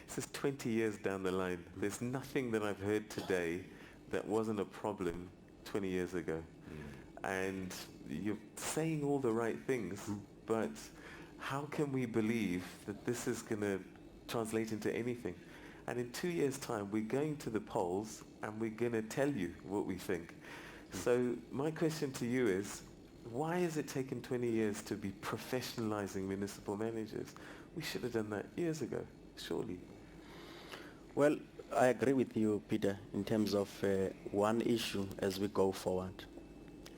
This is 20 years down the line. There's nothing that I've heard today that wasn't a problem 20 years ago. And you're saying all the right things, but how can we believe that this is going to translate into anything? And in 2 years' time, we're going to the polls and we're going to tell you what we think. So my question to you is, why has it taken 20 years to be professionalizing municipal managers? We should have done that years ago, surely. Well, I agree with you, Peter, in terms of one issue as we go forward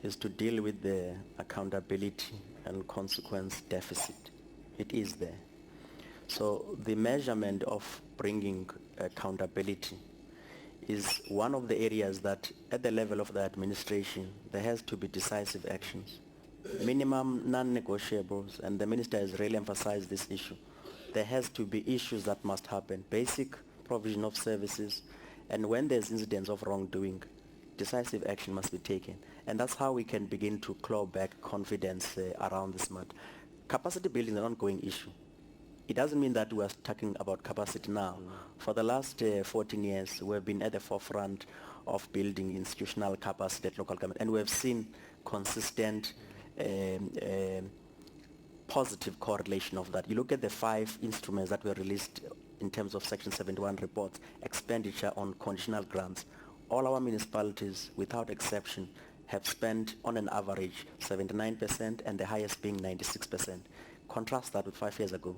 is to deal with the accountability and consequence deficit. It is there. So the measurement of bringing accountability is one of the areas that at the level of the administration there has to be decisive actions, minimum non-negotiables, and the minister has really emphasized this issue. There has to be issues that must happen, basic provision of services, and when there's incidents of wrongdoing, decisive action must be taken. And that's how we can begin to claw back confidence around this matter. Capacity building is an ongoing issue. It doesn't mean that we are talking about capacity now. For the last 14 years, we have been at the forefront of building institutional capacity at local government, and we have seen consistent positive correlation of that. You look at the 5 instruments that were released in terms of Section 71 reports, expenditure on conditional grants. All our municipalities, without exception, have spent on an average 79%, and the highest being 96%. Contrast that with 5 years ago.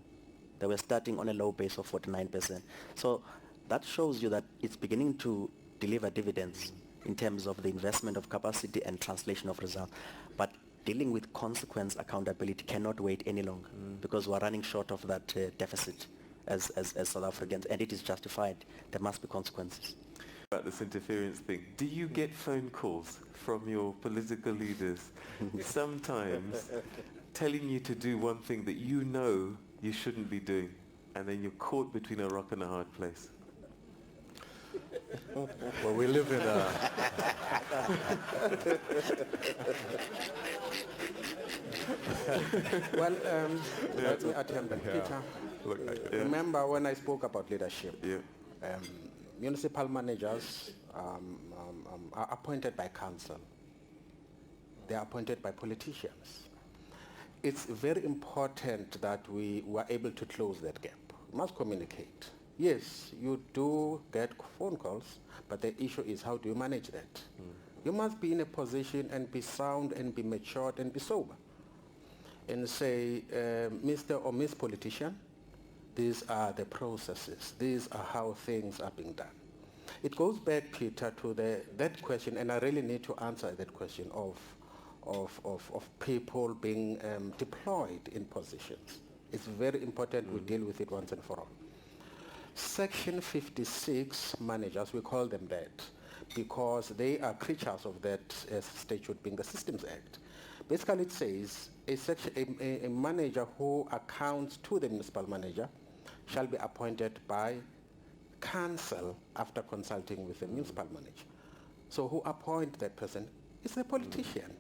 They were starting on a low base of 49%. So that shows you that it's beginning to deliver dividends in terms of the investment of capacity and translation of results. But dealing with consequence accountability cannot wait any longer because we're running short of that deficit as South Africans, and it is justified. There must be consequences. About this interference thing, do you get phone calls from your political leaders sometimes telling you to do one thing that you know you shouldn't be doing, and then you're caught between a rock and a hard place? Well, we live in a... Well, let me attempt that. Peter, remember when I spoke about leadership? Municipal managers are appointed by council. They are appointed by politicians. It's very important that we were able to close that gap. We must communicate. Yes, you do get phone calls, but the issue is how do you manage that? You must be in a position and be sound and be matured and be sober. And say, Mr. or Miss Politician, these are the processes. These are how things are being done. It goes back, Peter, to that question, and I really need to answer that question of people being deployed in positions. It's very important we deal with it once and for all. Section 56 managers, we call them that, because they are creatures of that statute being the Systems Act. Basically it says a manager who accounts to the municipal manager shall be appointed by council after consulting with the municipal manager. So who appoint that person is the politician.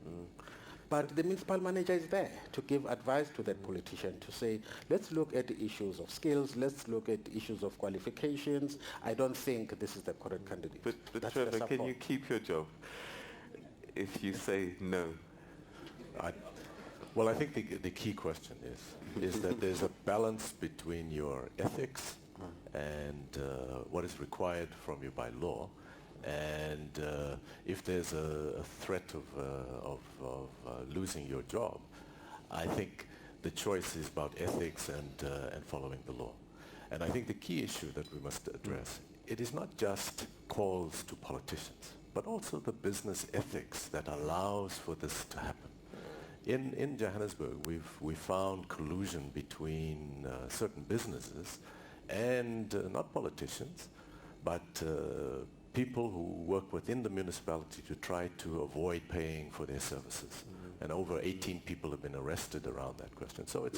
But the municipal manager is there to give advice to that politician to say, let's look at the issues of skills, let's look at the issues of qualifications. I don't think this is the correct candidate. But Trevor, can you keep your job if you say no? Well, I think the key question is that there's a balance between your ethics and what is required from you by law, and if there's a threat of losing your job, I think the choice is about ethics and following the law. And I think the key issue that we must address, it is not just calls to politicians, but also the business ethics that allows for this to happen. In Johannesburg, we found collusion between certain businesses and not politicians, but people who work within the municipality to try to avoid paying for their services. And over 18 people have been arrested around that question. So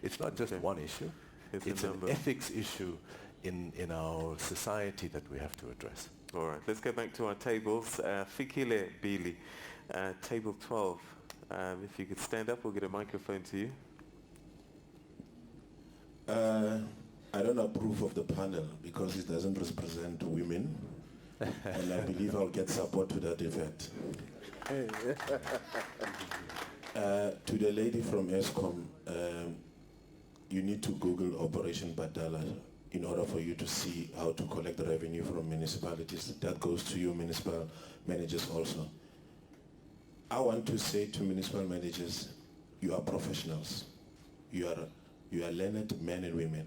it's not just one issue. It's an ethics issue in our society that we have to address. All right, let's go back to our tables. Fikile, Bili, table 12. If you could stand up, we'll get a microphone to you. I don't approve of the panel because it doesn't represent women, and I believe I'll get support to that effect. To the lady from ESCOM, you need to Google Operation Badala in order for you to see how to collect the revenue from municipalities. That goes to you municipal managers also. I want to say to municipal managers, you are professionals. You are learned men and women.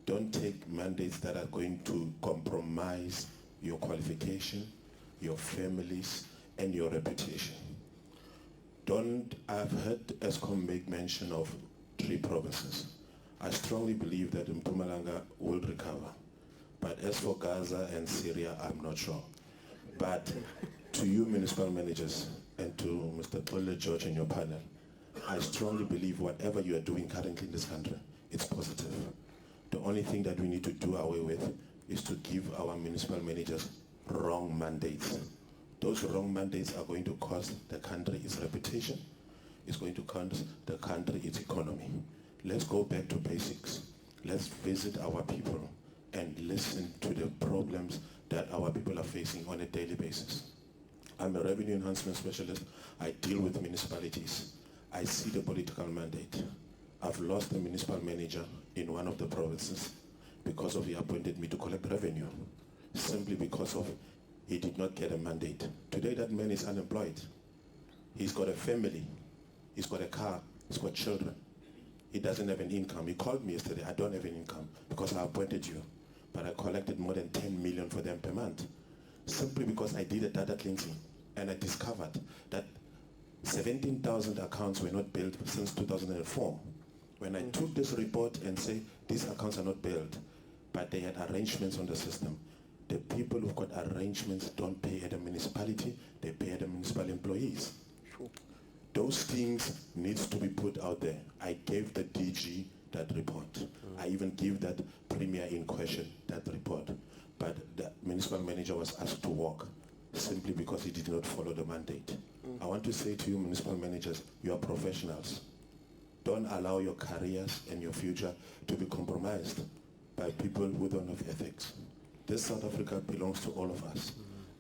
Don't take mandates that are going to compromise your qualification, your families, and your reputation. I've heard ESCOM make mention of 3 provinces. I strongly believe that Mpumalanga will recover. But as for Gaza and Syria, I'm not sure. But to you municipal managers and to Mr. Tolle George and your panel, I strongly believe whatever you are doing currently in this country, it's positive. The only thing that we need to do away with is to give our municipal managers wrong mandates. Those wrong mandates are going to cost the country its reputation. It's going to cost the country its economy. Let's go back to basics. Let's visit our people and listen to the problems that our people are facing on a daily basis. I'm a revenue enhancement specialist. I deal with municipalities. I see the political mandate. I've lost a municipal manager in one of the provinces because of he appointed me to collect revenue, simply because of he did not get a mandate. Today that man is unemployed. He's got a family. He's got a car. He's got children. He doesn't have an income. He called me yesterday, I don't have an income because I appointed you, but I collected more than 10 million for them per month, simply because I did a data cleansing and I discovered that 17,000 accounts were not billed since 2004. When I took this report and say these accounts are not billed, but they had arrangements on the system, the people who've got arrangements don't pay at the municipality, they pay at the municipal employees. Sure. Those things needs to be put out there. I gave the DG that report. I even gave that premier in question that report. But the municipal manager was asked to walk simply because he did not follow the mandate. I want to say to you municipal managers, you are professionals. Don't allow your careers and your future to be compromised by people who don't have ethics. This South Africa belongs to all of us.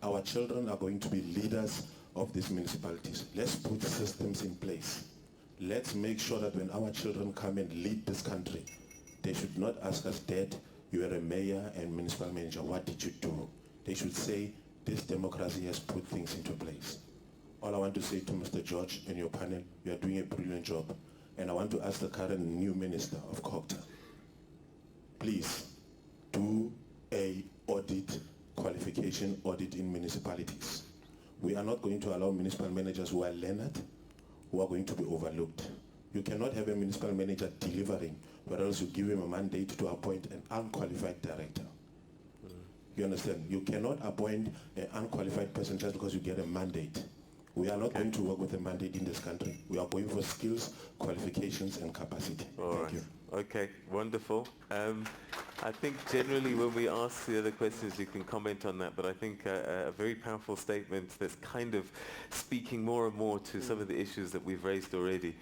Our children are going to be leaders of these municipalities. Let's put systems in place. Let's make sure that when our children come and lead this country, they should not ask us, Dad, you are a mayor and municipal manager, what did you do? They should say, this democracy has put things into place. All I want to say to Mr. George and your panel, you are doing a brilliant job. And I want to ask the current new minister of COGTA, please do a audit, qualification audit in municipalities. We are not going to allow municipal managers who are learned, who are going to be overlooked. You cannot have a municipal manager delivering, whereas you give him a mandate to appoint an unqualified director. You understand? You cannot appoint an unqualified person just because you get a mandate. We are not going to work with a mandate in this country. We are going for skills, qualifications, and capacity. Thank you. Okay, wonderful. I think generally when we ask the other questions, you can comment on that, but I think a very powerful statement that's kind of speaking more and more to some of the issues that we've raised already.